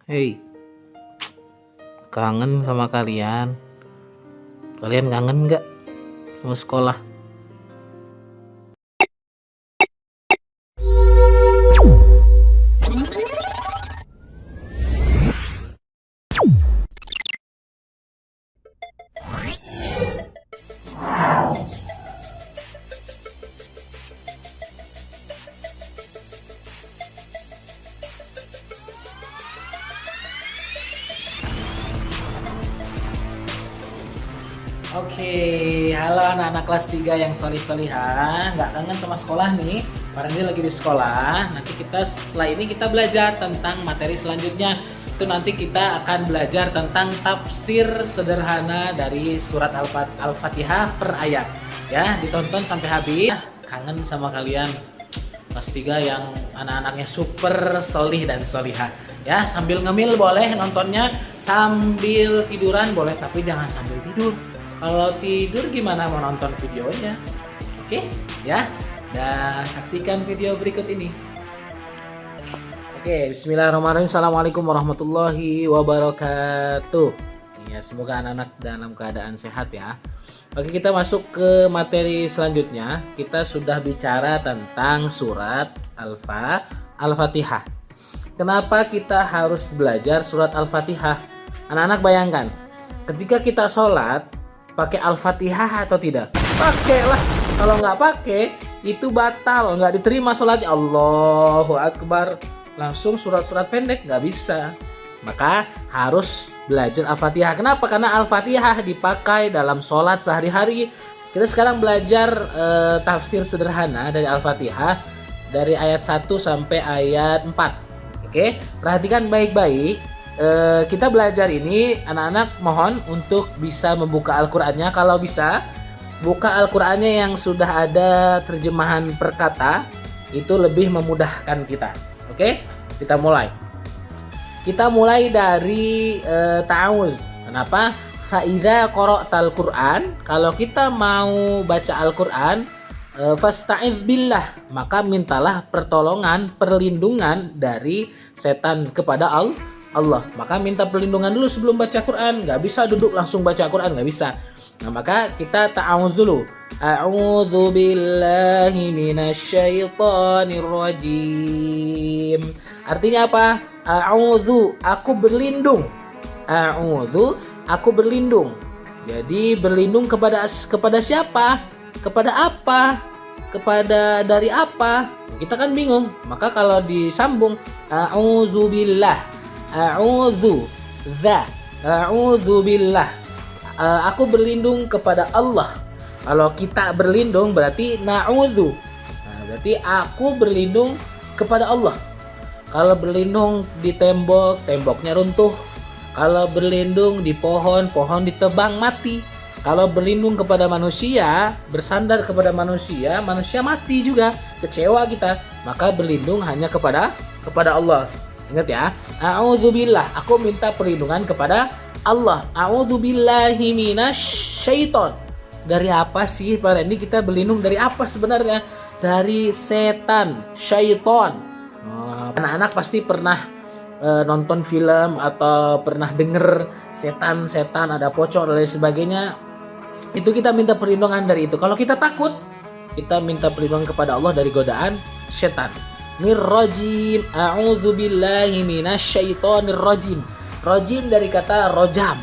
Hei, kangen sama kalian. Kalian kangen nggak sama sekolah? Oke, halo anak-anak kelas 3 yang solih-solihah. Nggak kangen sama sekolah nih? Karena lagi di sekolah. Nanti setelah ini kita belajar tentang materi selanjutnya. Itu nanti kita akan belajar tentang tafsir sederhana dari surat Al-Fatihah per ayat. Ya, ditonton sampai habis. Kangen sama kalian kelas 3 yang anak-anaknya super solih dan solihah. Ya, sambil ngemil boleh nontonnya, sambil tiduran boleh, tapi jangan sambil tidur. Kalau tidur gimana mau nonton videonya? Oke, ya. Dan saksikan video berikut ini. Oke, bismillahirrahmanirrahim. Assalamualaikum warahmatullahi wabarakatuh. Ya, semoga anak-anak dalam keadaan sehat ya. Oke, kita masuk ke materi selanjutnya. Kita sudah bicara tentang surat Al-Fatihah. Kenapa kita harus belajar surat Al-Fatihah? Anak-anak bayangkan, ketika kita sholat, pakai Al-Fatihah atau tidak? Pakailah. Kalau nggak pakai, itu batal, nggak diterima sholatnya. Allahu Akbar. Langsung surat-surat pendek nggak bisa. Maka harus belajar Al-Fatihah. Kenapa? Karena Al-Fatihah dipakai dalam sholat sehari-hari. Kita sekarang belajar tafsir sederhana dari Al-Fatihah dari ayat 1 sampai ayat 4. Oke, perhatikan baik-baik. Kita belajar ini, anak-anak mohon untuk bisa membuka Al-Qur'annya. Kalau bisa, buka Al-Qur'annya yang sudah ada terjemahan per kata, itu lebih memudahkan kita. Oke, kita mulai. Kita mulai dari ta'awuz. Kenapa? Fa'idza qara'tal Qur'an, kalau kita mau baca Al-Qur'an, fasta'idz billah, maka mintalah pertolongan, perlindungan dari setan kepada Allah. Maka minta perlindungan dulu sebelum baca Quran. Nggak bisa duduk langsung baca Quran, nggak bisa. Nah, maka kita ta'awuz dulu. A'udzu billahi minasyaitonir rajim. Artinya apa? A'udzu, aku berlindung. A'udzu, aku berlindung. Jadi berlindung kepada siapa? Kepada apa? Dari apa? Kita kan bingung. Maka kalau disambung, a'udzu billah. A'udzu billah. Aku berlindung kepada Allah. Kalau kita berlindung berarti na'udzu. Nah, berarti aku berlindung kepada Allah. Kalau berlindung di tembok, temboknya runtuh. Kalau berlindung di pohon, pohon ditebang mati. Kalau berlindung kepada manusia, bersandar kepada manusia, manusia mati juga. Kecewa kita. Maka berlindung hanya kepada Allah. Ingat ya, a'udzubillah, aku minta perlindungan kepada Allah. A'udzubillahi minasyaiton. Dari apa sih Pak Randy, kita berlindung dari apa sebenarnya? Dari setan, syaiton. Anak-anak pasti pernah nonton film atau pernah denger setan, ada pocong dan lain sebagainya. Itu kita minta perlindungan dari itu. Kalau kita takut, kita minta perlindungan kepada Allah dari godaan setan. Rajim, a'udzubillahi minasyaitonir rajim. Rajim dari kata rajam.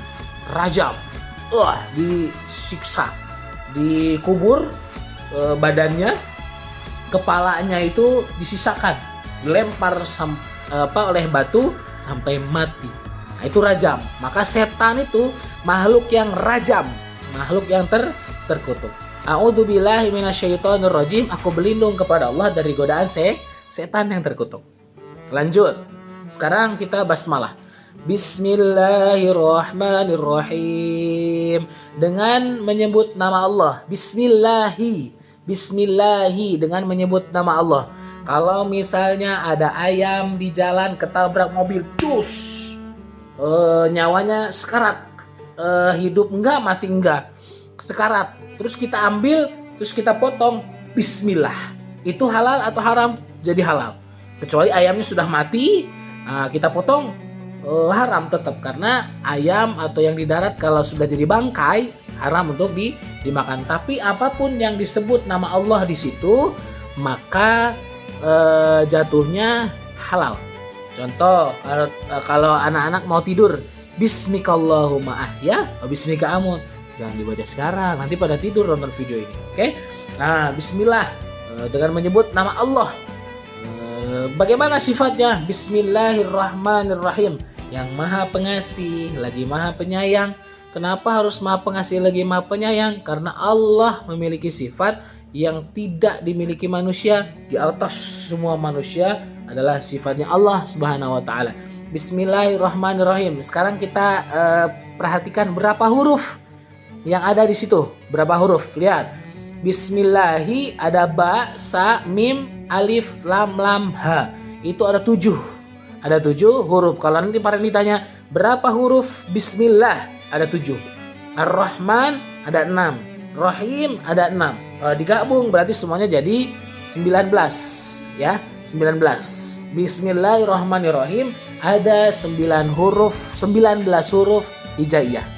Disiksa, dikubur badannya, kepalanya itu disisakan, dilempar oleh batu sampai mati. Nah, itu rajam. Maka setan itu makhluk yang rajam, makhluk yang terkutuk. A'udzubillahi minasyaitonir rajim, aku berlindung kepada Allah dari godaan setan yang terkutuk. Lanjut. Sekarang kita basmalah. Bismillahirrahmanirrahim. Dengan menyebut nama Allah. Bismillahi dengan menyebut nama Allah. Kalau misalnya ada ayam di jalan ketabrak mobil, nyawanya sekarat, hidup enggak, mati enggak, sekarat. Terus kita ambil, terus kita potong, bismillah. Itu halal atau haram? Jadi halal. Kecuali ayamnya sudah mati, kita potong, haram tetap, karena ayam atau yang di darat kalau sudah jadi bangkai haram untuk dimakan. Tapi apapun yang disebut nama Allah di situ maka jatuhnya halal. Contoh, kalau anak-anak mau tidur, Bismikallahumma ahya wa bismika amut. Jangan dibaca sekarang, nanti pada tidur nonton video ini. Oke? Nah, bismillah dengan menyebut nama Allah. Bagaimana sifatnya? Bismillahirrahmanirrahim. Yang Maha Pengasih lagi Maha Penyayang. Kenapa harus Maha Pengasih lagi Maha Penyayang? Karena Allah memiliki sifat yang tidak dimiliki manusia. Di atas semua manusia adalah sifatnya Allah Subhanahu wa taala. Bismillahirrahmanirrahim. Sekarang kita perhatikan berapa huruf yang ada di situ. Berapa huruf? Lihat. Bismillahi ada ba, sa, mim, alif, lam, lam, ha. Itu ada 7. Ada 7 huruf. Kalau nanti para ditanya berapa huruf Bismillah, ada 7. Ar-Rahman ada 6. Rahim ada 6. Kalau digabung berarti semuanya jadi 19. Ya, 19. Bismillahirrahmanirrahim ada 19 huruf hijaiyah.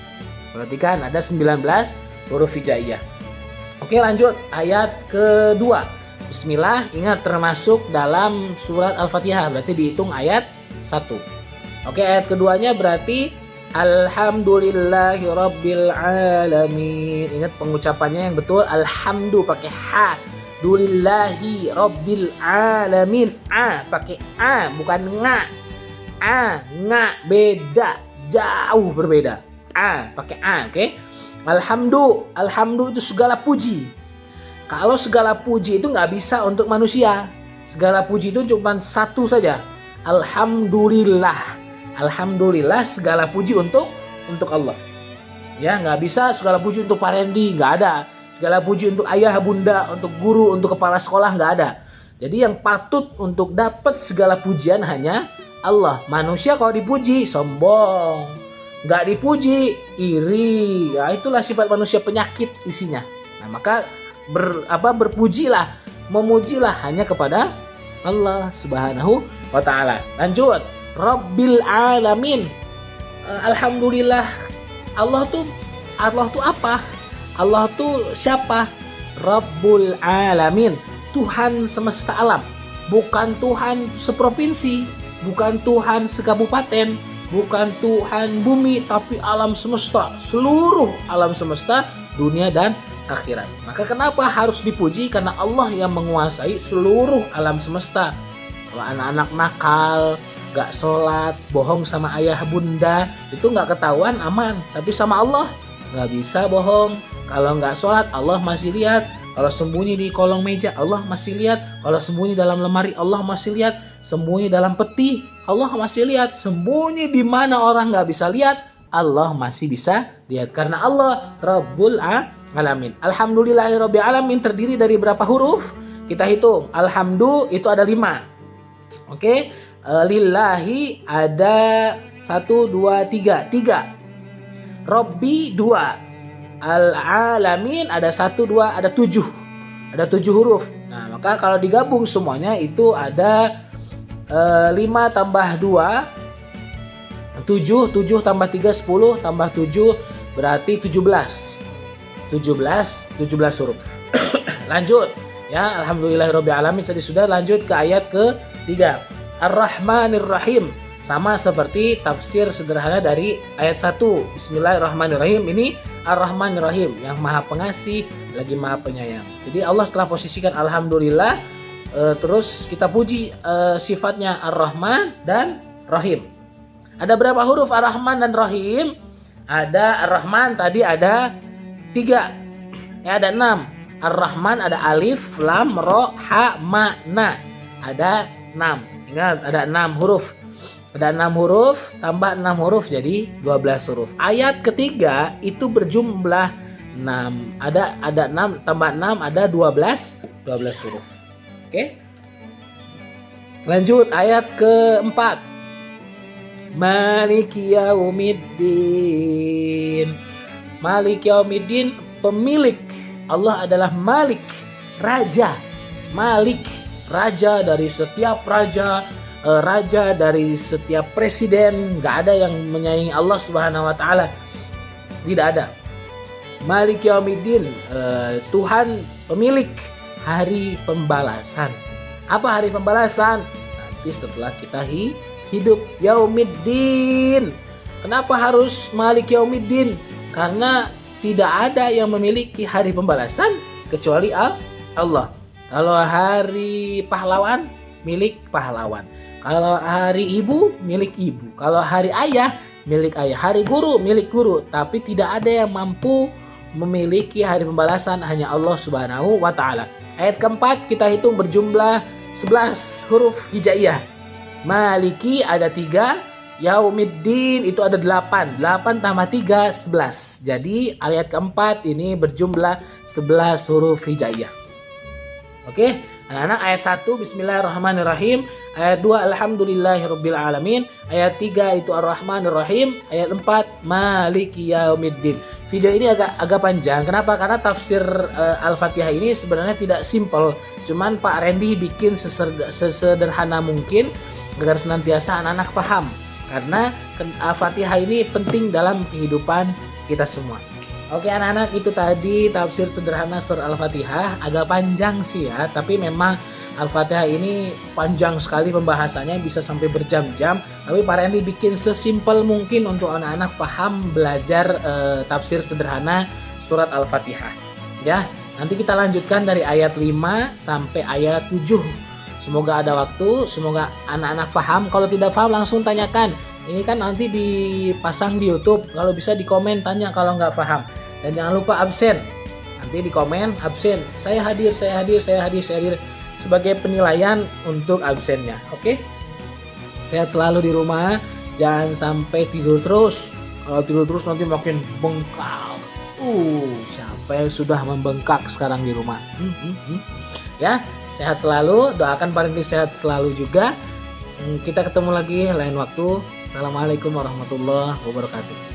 Perhatikan ada 19 huruf hijaiyah. Oke, lanjut ayat kedua. Bismillah, ingat termasuk dalam surat Al-Fatihah, berarti dihitung ayat 1. Oke, ayat keduanya berarti Alhamdulillahi Rabbil Alamin. Ingat pengucapannya yang betul, alhamdu pakai ha. Dulillahi Rabbil Alamin. A pakai a, bukan nga. A, nga beda, jauh berbeda. A pakai a, oke? Alhamdu itu segala puji. Kalau segala puji itu nggak bisa untuk manusia. Segala puji itu cuma satu saja. Alhamdulillah segala puji untuk Allah. Ya, nggak bisa segala puji untuk Pak Randy, nggak ada. Segala puji untuk ayah, bunda, untuk guru, untuk kepala sekolah, nggak ada. Jadi yang patut untuk dapat segala pujian hanya Allah. Manusia kalau dipuji sombong, nggak dipuji iri. Ya, itulah sifat manusia, penyakit isinya. Nah, maka berpujilah, memujilah hanya kepada Allah Subhanahu wa taala. Lanjut. Rabbil Alamin. Alhamdulillah. Allah tuh apa? Allah tuh siapa? Rabbul Alamin. Tuhan semesta alam. Bukan Tuhan seprovinsi, bukan Tuhan sekabupaten, bukan Tuhan bumi, tapi alam semesta. Seluruh alam semesta, dunia dan akhirat. Maka kenapa harus dipuji? Karena Allah yang menguasai seluruh alam semesta. Kalau anak-anak nakal, gak sholat, bohong sama ayah bunda, itu gak ketahuan, aman. Tapi sama Allah gak bisa bohong. Kalau gak sholat, Allah masih lihat. Kalau sembunyi di kolong meja, Allah masih lihat. Kalau sembunyi dalam lemari, Allah masih lihat. Sembunyi dalam peti, Allah masih lihat. Sembunyi di mana orang gak bisa lihat, Allah masih bisa lihat. Karena Allah Rabbul Alamin. Alhamdulillahirabbil alamin terdiri dari berapa huruf? Kita hitung. Alhamdu itu ada 5. Oke? Lillahi ada 1, 2, 3. 3. Rabbi 2. Al-alamin ada 1, 2, ada 7. Ada 7 huruf. Nah, maka kalau digabung semuanya itu ada 5 tambah 2 7, 7 tambah 3 10 tambah 7 berarti 17 huruf. Lanjut ya, alhamdulillahirabbil alamin tadi sudah. Lanjut ke ayat ke-3. Ar-Rahmanir-Rahim, sama seperti tafsir sederhana dari ayat 1. Bismillahirrahmanirrahim. Ini Ar-Rahmanir-Rahim, yang Maha Pengasih lagi Maha Penyayang. Jadi Allah telah posisikan alhamdulillah, terus kita puji sifatnya Ar-Rahman dan Rahim. Ada berapa huruf Ar-Rahman dan Rahim? Ada Ar-Rahman tadi ada 3. Ya, ada 6. Ar-Rahman ada alif, lam, ro, ha, ma, na. Ada 6. Ingat, ada 6 huruf. Ada 6 huruf, tambah 6 huruf jadi 12 huruf. Ayat ketiga itu berjumlah 6. Ada 6 tambah 6 ada 12 huruf. Oke? Lanjut ayat keempat. Maliki yaumiddin. Maliki yaumiddin, pemilik. Allah adalah Malik, raja. Malik, raja dari setiap raja, raja, dari setiap presiden, nggak ada yang menyaingi Allah Subhanahu wa taala. Tidak ada. Malik Yaumiddin, Tuhan pemilik hari pembalasan. Apa hari pembalasan? Nanti setelah kita hidup. Yaumiddin. Kenapa harus Malik Yaumiddin? Karena tidak ada yang memiliki hari pembalasan kecuali Allah. Kalau hari pahlawan, milik pahlawan. Kalau hari ibu, milik ibu. Kalau hari ayah, milik ayah. Hari guru, milik guru. Tapi tidak ada yang mampu memiliki hari pembalasan, hanya Allah Subhanahu wa taala. Ayat keempat kita hitung berjumlah 11 huruf hijaiyah. Maliki ada 3, Yaumiddin itu ada 8. 8 tambah 3 11. Jadi ayat keempat ini berjumlah 11 huruf hijaiyah. Oke, anak-anak, ayat 1 Bismillahirrahmanirrahim, ayat 2 Alhamdulillahirabbil alamin, ayat 3 itu Ar-Rahmanir-Rahim, ayat 4 Maliki Yaumiddin. Video ini agak panjang. Kenapa? Karena tafsir Al-Fatihah ini sebenarnya tidak simpel. Cuman Pak Randy bikin sesederhana mungkin agar senantiasa anak-anak paham. Karena Al-Fatihah ini penting dalam kehidupan kita semua. Oke anak-anak, itu tadi tafsir sederhana surah Al-Fatihah. Agak panjang sih ya, tapi memang Al-Fatihah ini panjang sekali pembahasannya, bisa sampai berjam-jam. Tapi Pak Randy bikin sesimpel mungkin untuk anak-anak paham belajar tafsir sederhana surat Al-Fatihah. Ya, nanti kita lanjutkan dari ayat 5 sampai ayat 7. Semoga ada waktu, semoga anak-anak paham. Kalau tidak paham langsung tanyakan. Ini kan nanti dipasang di YouTube. Kalau bisa di komen tanya kalau nggak paham. Dan jangan lupa absen. Nanti di komen absen. Saya hadir. Sebagai penilaian untuk absennya. Oke? Sehat selalu di rumah. Jangan sampai tidur terus. Kalau tidur terus nanti makin bengkak. Siapa yang sudah membengkak sekarang di rumah? Ya, sehat selalu. Doakan Pak Randy sehat selalu juga. Kita ketemu lagi lain waktu. Assalamualaikum warahmatullahi wabarakatuh.